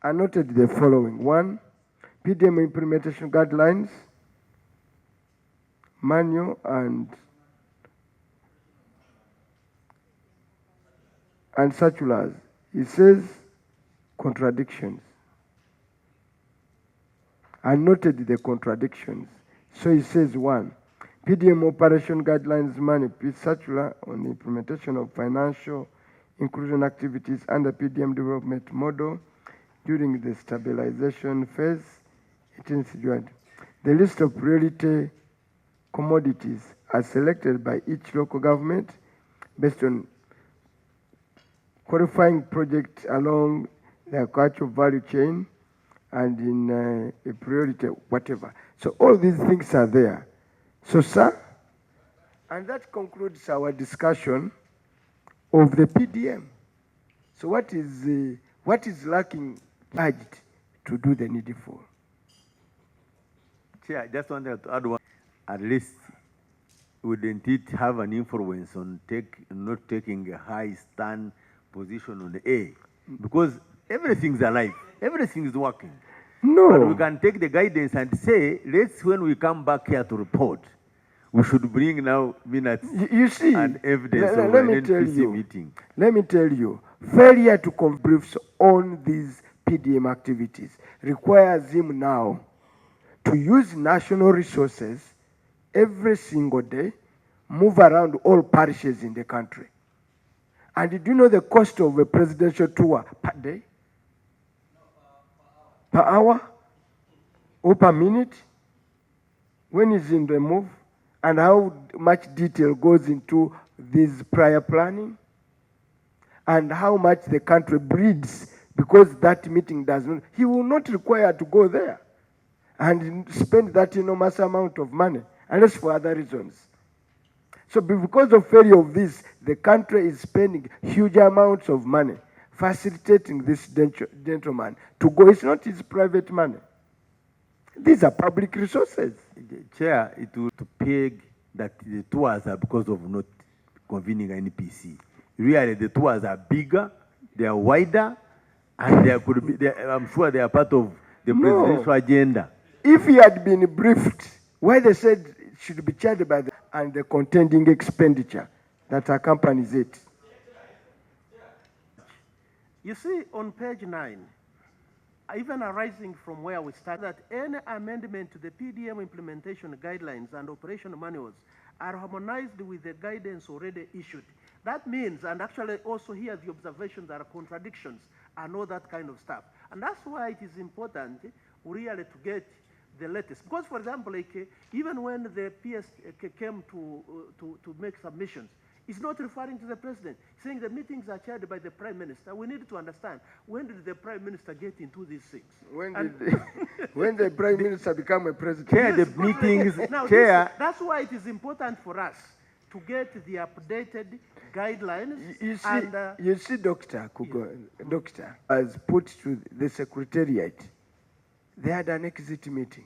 I noted the following. 1, PDM implementation guidelines, manual and circulars. It says contradictions. I noted the contradictions. So it says 1, PDM operation guidelines manual circular on the implementation of financial inclusion activities under PDM development model during the stabilization phase. The list of priority commodities are selected by each local government based on qualifying projects along the agricultural value chain and in a priority whatever. So all these things are there. So, sir, and that concludes our discussion of the PDM. So what is lacking budget to do the needful? Chair, I just wanted to add one. At least wouldn't it have an influence on not taking a high stand position on the A? Because everything's alive, everything is working. No. But we can take the guidance and say, when we come back here to report, we should bring now minutes and evidence of an NPC meeting. Let me tell you, failure to convey briefs on these PDM activities requires him now to use national resources every single day, move around all parishes in the country. And do you know the cost of a presidential tour per day? Per hour? Or per minute? When he's in the move? And how much detail goes into this prior planning? And how much the country bleeds because that meeting does not, he will not require to go there and spend that enormous amount of money, unless for other reasons. So because of failure of this, the country is spending huge amounts of money facilitating this gentleman to go. It's not his private money. These are public resources. Chair, it will peg that the tours are because of not convening NPC. Really, the tours are bigger, they are wider, and there could be, I'm sure they are part of the presidential agenda. If he had been briefed, why they said it should be charged by the contending expenditure that accompanies it. You see, on page 9, even arising from where we started, that any amendment to the PDM implementation guidelines and operation manuals are harmonized with the guidance already issued. That means, and actually also here the observations, there are contradictions and all that kind of stuff. And that's why it is important really to get the latest. Because, for example, like, even when the PS came to make submissions, it's not referring to the president, saying the meetings are chaired by the prime minister. We need to understand, when did the prime minister get into these things? When the prime minister become a president? Chair, the meetings, now, chair. That's why it is important for us to get the updated guidelines. You see, Dr. Kugo, Doctor, has put to the secretariat, they had an exit meeting.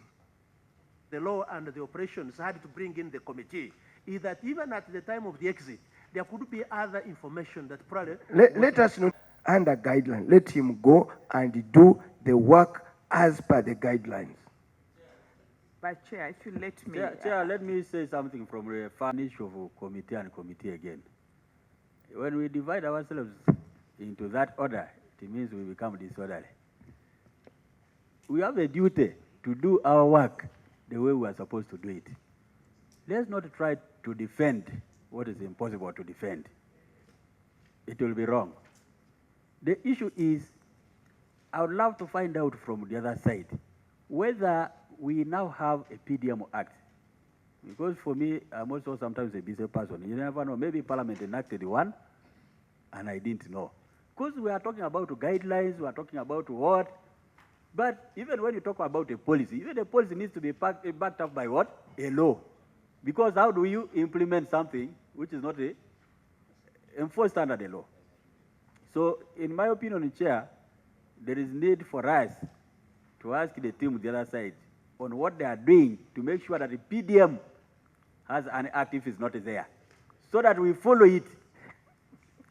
The law and the operations had to bring in the committee, is that even at the time of the exit, there could be other information that probably... Let us not under guideline. Let him go and do the work as per the guidelines. But Chair, if you let me... Chair, let me say something from the finish of committee and committee again. When we divide ourselves into that order, it means we become disorderly. We have a duty to do our work the way we are supposed to do it. Let's not try to defend what is impossible to defend. It will be wrong. The issue is, I would love to find out from the other side whether we now have a PDM Act. Because for me, I'm also sometimes a busy person. You never know, maybe Parliament enacted one, and I didn't know. Because we are talking about guidelines, we are talking about what? But even when you talk about a policy, even a policy needs to be backed up by what? A law. Because how do you implement something which is not enforced under the law? So, in my opinion, Chair, there is need for us to ask the team on the other side on what they are doing to make sure that the PDM has an act if it's not there, so that we follow it.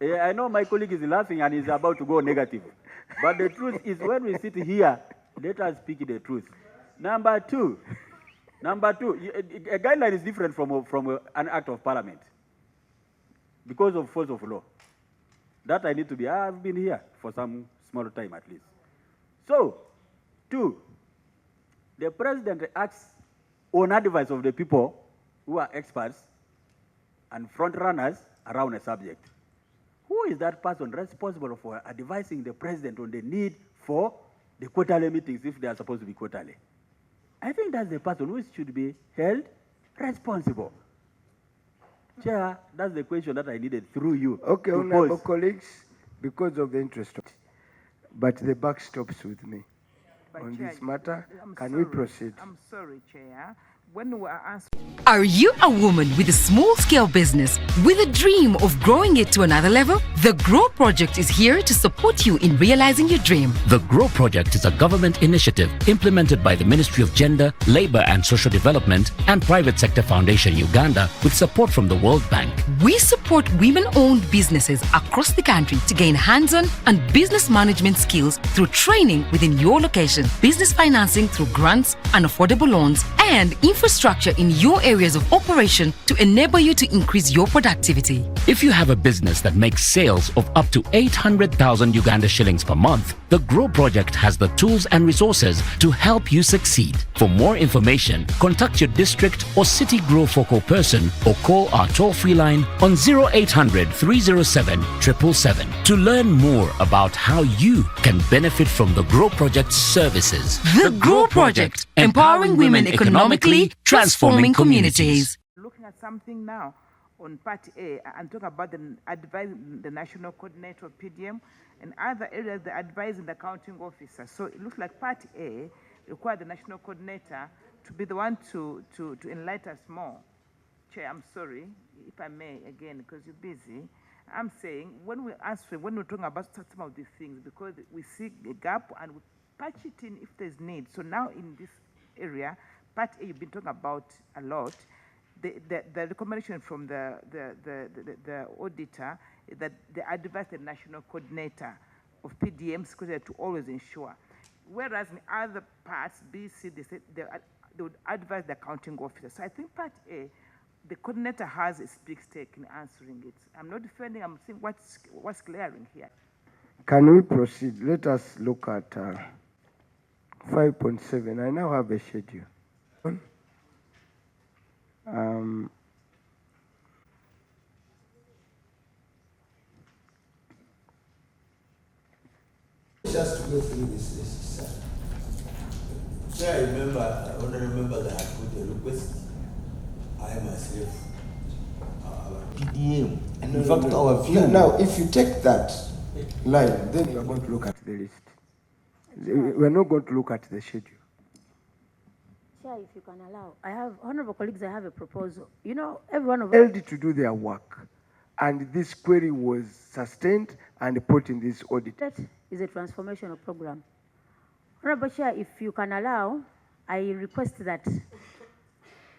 I know my colleague is laughing and is about to go negative. But the truth is, when we sit here, let us speak the truth. Number two, a guideline is different from an act of parliament because of force of law. That I need to be, I've been here for some small time at least. So, two, the president acts on advice of the people who are experts and front runners around a subject. Who is that person responsible for advising the president on the need for the quarterly meetings if they are supposed to be quarterly? I think that's the person who should be held responsible. Chair, that's the question that I needed through you. Okay, to honorable pose. colleagues, because of the interest, but the buck stops with me. But On Chair, this matter, I'm can we sorry. proceed? I'm sorry, Chair. When we were answering. Are you a woman with a small-scale business with a dream of growing it to another level? The GROW Project is here to support you in realizing your dream. The GROW Project is a government initiative implemented by the Ministry of Gender, Labour and Social Development and Private Sector Foundation Uganda with support from the World Bank. We support women-owned businesses across the country to gain hands-on and business management skills through training within your location, business financing through grants and affordable loans, and infrastructure in your areas of operation to enable you to increase your productivity. If you have a business that makes sales of up to 800,000 Uganda shillings per month, the GROW Project has the tools and resources to help you succeed. For more information, contact your district or city GROW focal person or call our toll-free line on 0800 307 777 to learn more about how you can benefit from the GROW Project's services. The GROW Project, empowering women economically, transforming communities. Looking at something now on Part A and talk about advising the national coordinator of PDM and other areas, the advising the accounting officer. So it looks like Part A requires the national coordinator to be the one to enlighten us more. Chair, I'm sorry, if I may, again, because you're busy. I'm saying when we're talking about some of these things, because we see a gap and we patch it in if there's need. So now in this area, Part A, you've been talking about a lot. The recommendation from the auditor is that they advise the national coordinator of PDMs because to always ensure. Whereas in other parts, B, C, they said they would advise the accounting officer. So I think Part A, the coordinator has a big stake in answering it. I'm not defending, I'm saying what's clearing here. Can we proceed? Let us look at 5.7. I now have a schedule. Just to go through this list, sir. So I remember, honorable members, I had put a request. I myself, PDM. And in fact, our view. Now, if you take that line, then you are going to look at the list. We are not going to look at the schedule. Chair, if you can allow, I have, honorable colleagues, I have a proposal. You know, everyone of us. LD to do their work, and this query was sustained and put in this audit. That is a transformational program. Honorable Chair, if you can allow, I request that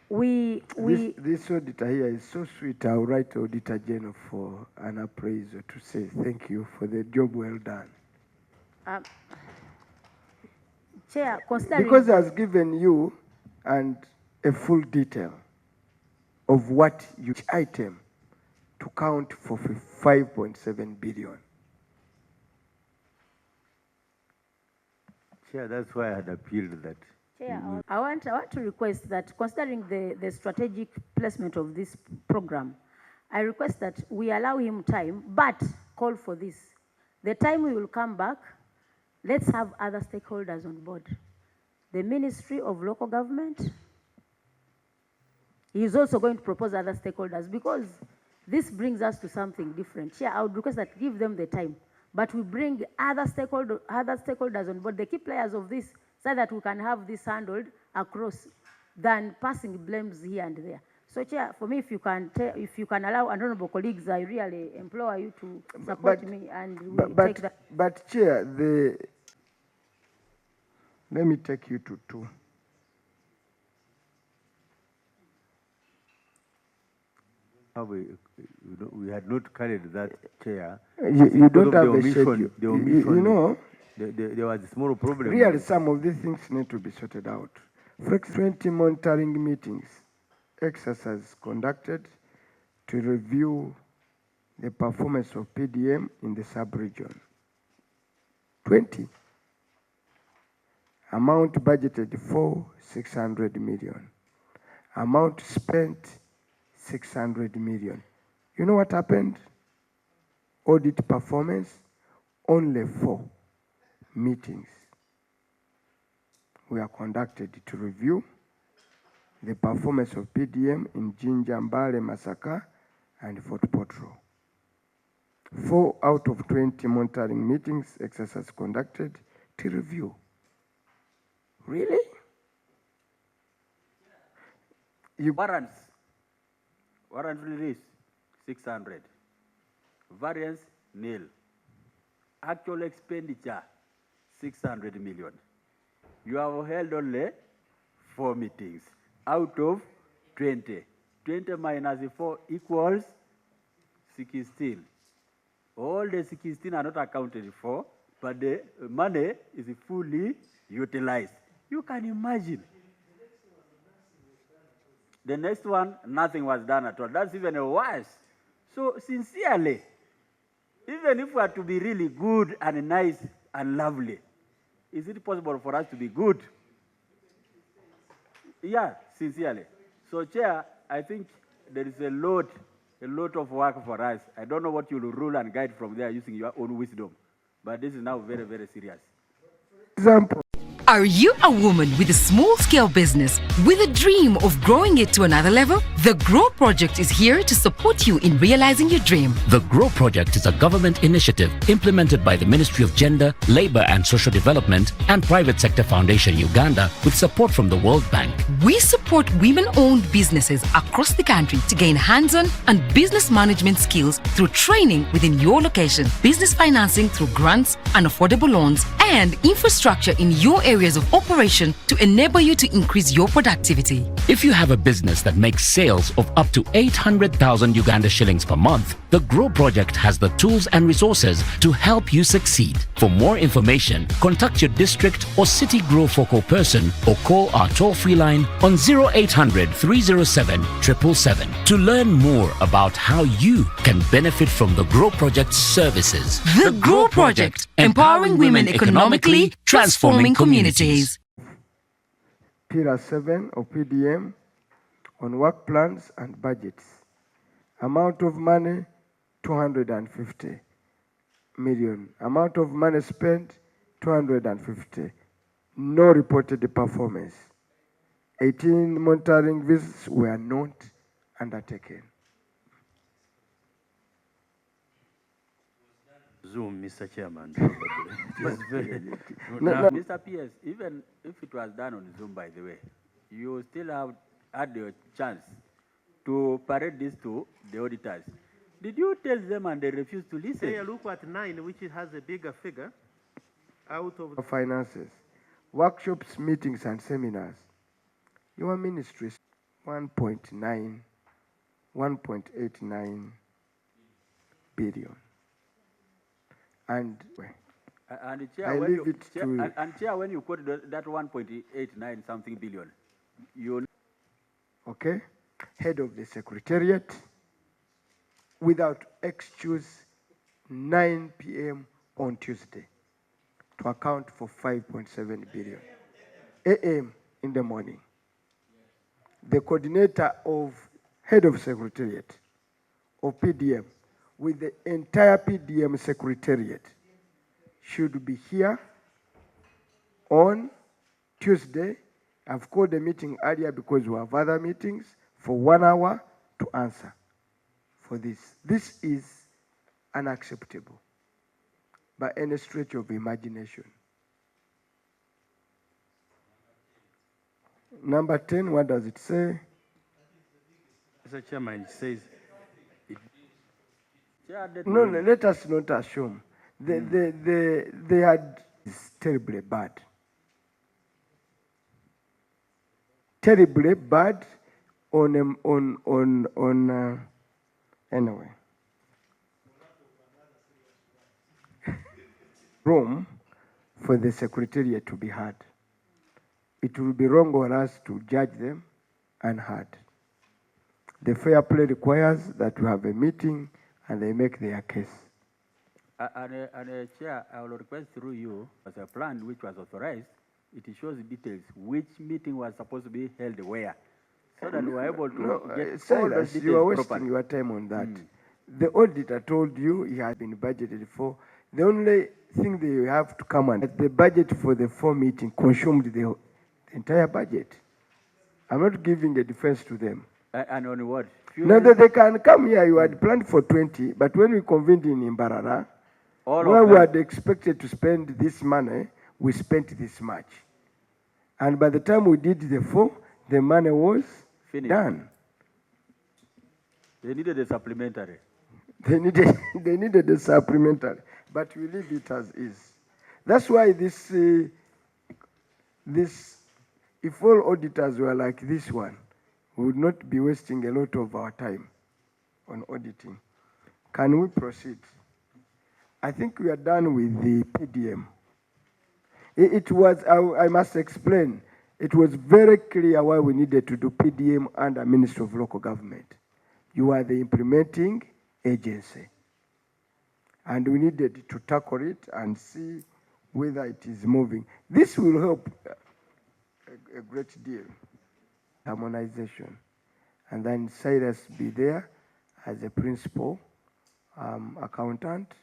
This auditor here is so sweet. I'll write Auditor General for an appraisal to say thank you for the job well done. Chair, considering... Because he has given you and a full detail of what each item to count for 5.7 billion. Chair, that's why I had appealed that. Chair, I want to request that considering the strategic placement of this program, I request that we allow him time, but call for this. The time we will come back, let's have other stakeholders on board. The Ministry of Local Government, he is also going to propose other stakeholders because this brings us to something different. Chair, I would request that give them the time, but we bring other stakeholders on board, the key players of this, so that we can have this handled across than passing blames here and there. So, Chair, for me, if you can allow honorable colleagues, I really implore you to support me and take that. But Chair, let me take you to 2. We had not carried that chair. You don't have a omission, schedule. the omission. You know, there was a small problem. Really, some of these things need to be sorted out. For 20 monitoring meetings, exercises conducted to review the performance of PDM in the sub-region. 20. Amount budgeted for 600 million. Amount spent 600 million. You know what happened? Audit performance, only 4 meetings were conducted to review the performance of PDM in Jinja, Mbale, Masaka, and Fort Potro. 4 out of 20 monitoring meetings exercise conducted to review. Really? Warrant release, 600. Variance, nil. Actual expenditure, 600 million. You have held only 4 meetings out of 20. 20 minus 4 equals 16. All the 16 are not accounted for, but the money is fully utilized. You can imagine. The next one, nothing was done at all. That's even worse. So sincerely, even if we are to be really good and nice and lovely, is it possible for us to be good? Yeah, sincerely. So Chair, I think there is a lot of work for us. I don't know what you will rule and guide from there using your own wisdom, but this is now very, very serious. Example. Are you a woman with a small-scale business with a dream of growing it to another level? The GROW Project is here to support you in realizing your dream. The GROW Project is a government initiative implemented by the Ministry of Gender, Labour and Social Development and Private Sector Foundation Uganda with support from the World Bank. We support women-owned businesses across the country to gain hands-on and business management skills through training within your location, business financing through grants and affordable loans, and infrastructure in your areas of operation to enable you to increase your productivity. If you have a business that makes sales of up to 800,000 Uganda shillings per month, the GROW Project has the tools and resources to help you succeed. For more information, contact your district or city GROW focal person or call our toll-free line on 0800 307 777 to learn more about how you can benefit from the GROW Project's services. The GROW Project, empowering women economically, transforming communities. Pillar 7 of PDM on work plans and budgets. Amount of money, 250 million. Amount of money spent, 250. No reported performance. 18 monitoring visits were not undertaken. Zoom, Mr. Chairman. No. Mr. PS, even if it was done on Zoom, by the way, you still have had your chance to parade this to the auditors. Did you tell them and they refused to listen? Say, look at 9, which has a bigger figure, out of Finances, workshops, meetings, and seminars. Your ministry, 1.89 billion. And Chair, I when leave you, it Chair, to and Chair, when you quoted that 1.89 something billion, you okay, head of the secretariat, without excuse, 9 p.m. on Tuesday to account for 5.7 billion. a.m. in the morning. The coordinator of head of secretariat of PDM with the entire PDM secretariat should be here on Tuesday. I've called the meeting earlier because we have other meetings for 1 hour to answer for this. This is unacceptable by any stretch of imagination. Number 10, what does it say? Mr. Chairman, it says... No, let us not assume. They had it's terribly bad. Terribly bad anyway. Rome, for the Secretariat to be heard. It will be wrong on us to judge them unheard. The fair play requires that we have a meeting and they make their case. Chair, I will request through you, as a plan which was authorized, it shows details, which meeting was supposed to be held where, so that we are able to get all Silas, those you are details wasting properly. your time on that. The auditor told you he had been budgeted for. The only thing that you have to come on, the budget for the 4 meeting consumed the entire budget. I'm not giving a defense to them. And on what? Now that they can come here, you had planned for 20, but when we convened in Imbarara, where we had expected to spend this money, we spent this much. And by the time we did the 4, the money was Finished. done. They needed a supplementary. They needed a supplementary, but we leave it as is. That's why this, if all auditors were like this one, we would not be wasting a lot of our time on auditing. Can we proceed? I think we are done with the PDM. It was, I must explain, it was very clear why we needed to do PDM under Ministry of Local Government. You are the implementing agency. And we needed to tackle it and see whether it is moving. This will help a great deal. Harmonization. And then Cyrus be there as a principal accountant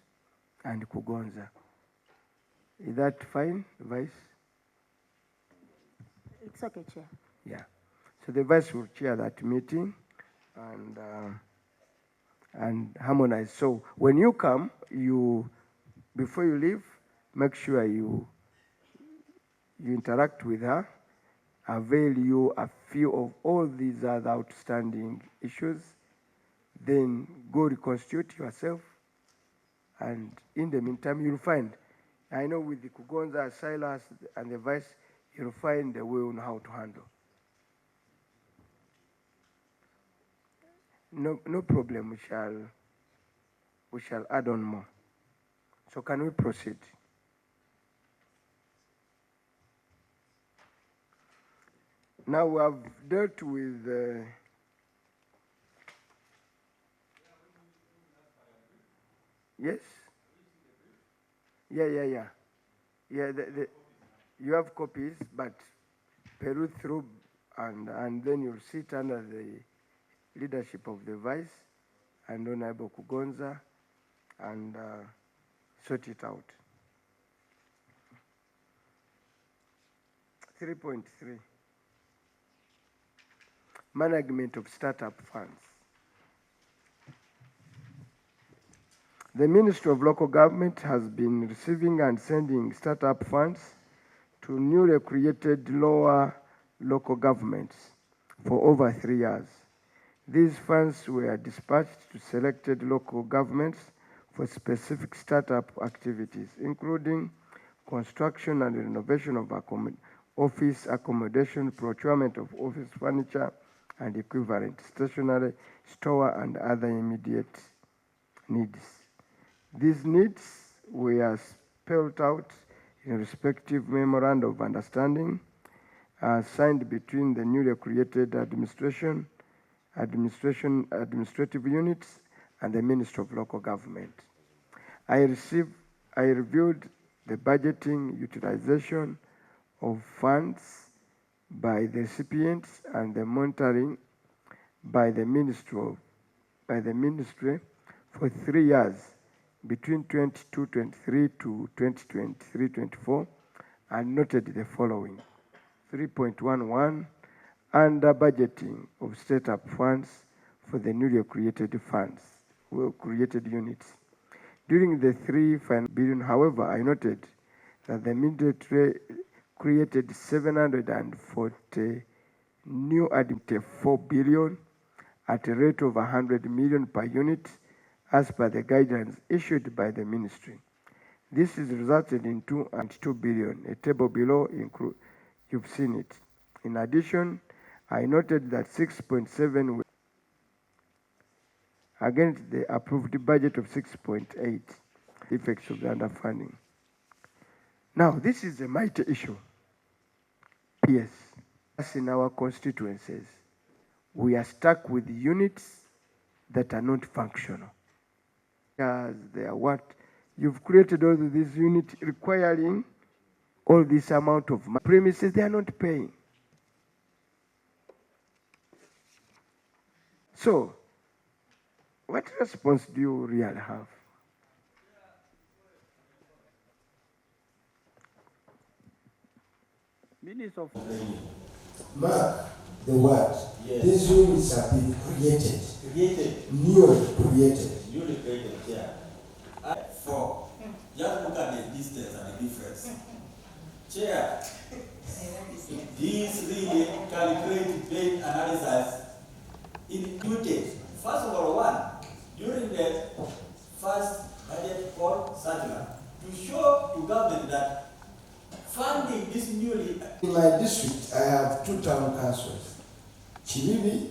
and Kugonza. Is that fine, Vice? It's okay, Chair. Yeah. So the Vice will chair that meeting and harmonize. So when you come, before you leave, make sure you interact with her, avail you a few of all these other outstanding issues, then go reconstitute yourself, and in the meantime, you'll find, I know with the Kugonza, Silas, and the Vice, you'll find a way on how to handle. No problem, we shall add on more. So can we proceed? Now we have dealt with yes? Yeah. Yeah, you have copies, but peruse through and then you'll sit under the leadership of the Vice and Honorable Kugonza and sort it out. 3.3. Management of startup funds. The Ministry of Local Government has been receiving and sending startup funds to newly created lower local governments for over 3 years. These funds were dispatched to selected local governments for specific startup activities, including construction and renovation of office accommodation, procurement of office furniture and equivalent, stationery, store, and other immediate needs. These needs were spelled out in respective memoranda of understanding signed between the newly created administrative units and the Ministry of Local Government. I reviewed the budgeting utilization of funds by the recipients and the monitoring by the ministry for 3 years between 22-23 to 2023-24, and noted the following. 3.11, under budgeting of startup funds for the newly created units. During the 3 billion, however, I noted that the military created 740 new additive 4 billion at a rate of 100 million per unit as per the guidelines issued by the ministry. This is resulted in 2 billion, a table below, you've seen it. In addition, I noted that 6.7 against the approved budget of 6.8, effects of the underfunding. Now, this is a mighty issue. Yes, as in our constituencies, we are stuck with units that are not functional. As they are what? You've created all these units requiring all this amount of premises, they are not paying. So, what response do you really have? Minister of Mark the word. Yes. These units have been created. Newly created, yeah. For just look at the distance and the difference. Chair, these really calculate pain analysis in duties. First of all, one, during the first budget call circular, to show to government that funding this newly. In my district, I have 2 town councils, Chilibi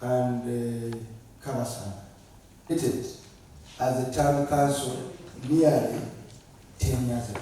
and Kamasana. It is as a town council nearly 10 years ago.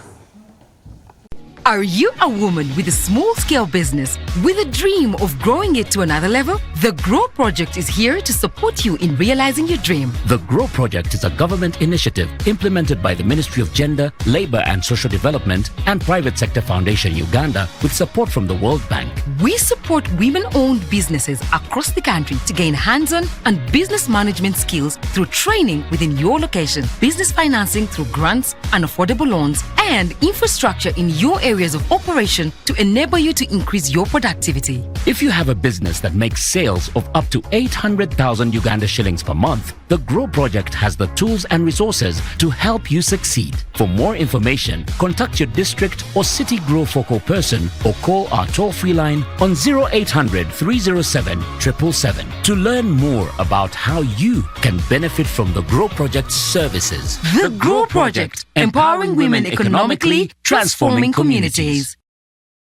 Are you a woman with a small-scale business with a dream of growing it to another level? The GROW Project is here to support you in realizing your dream. The GROW Project is a government initiative implemented by the Ministry of Gender, Labour and Social Development and Private Sector Foundation Uganda with support from the World Bank. We support women-owned businesses across the country to gain hands-on and business management skills through training within your location, business financing through grants and affordable loans, and infrastructure in your areas of operation to enable you to increase your productivity. If you have a business that makes sales of up to 800,000 Uganda shillings per month, the GROW Project has the tools and resources to help you succeed. For more information, contact your district or city GROW focal person or call our toll-free line on 0800 307 777 to learn more about how you can benefit from the GROW Project's services. The GROW Project, empowering women economically, transforming communities.